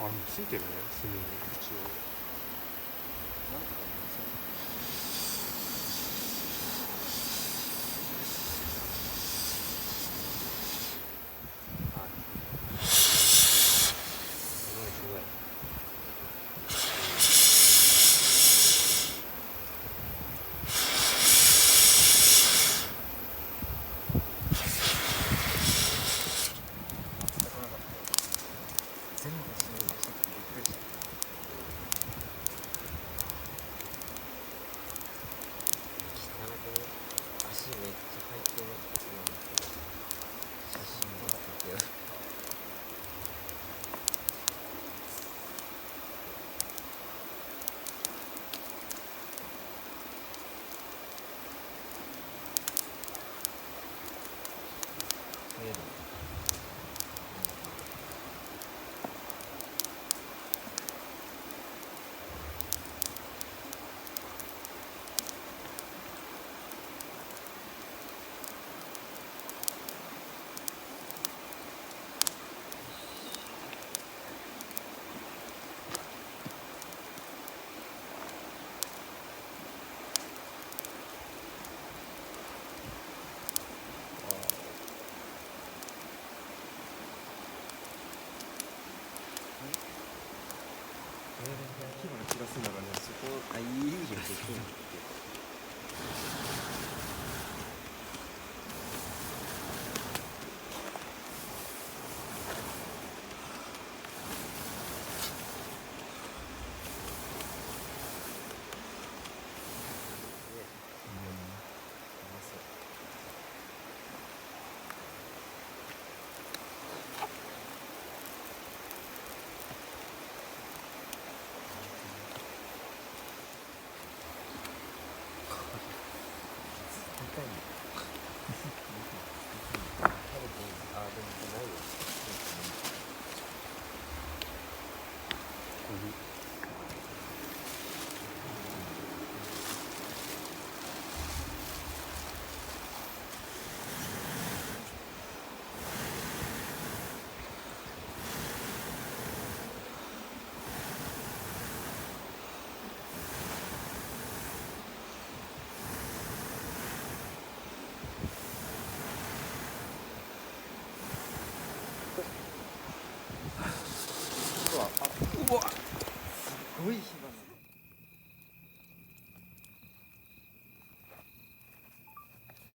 あ、もうついてるね、炭に一応。なんとかなりそう。はい。すごいすごい。全くなかったよ。全部スムーズしてきてびっくりした。下の子足めっちゃ入ってる今見て写真撮っててよ。見える？火花散らすならね、そこ、あ、いいよ、できるって。痛いよ。食べていい？あ、でもないよ。うわ、すごい火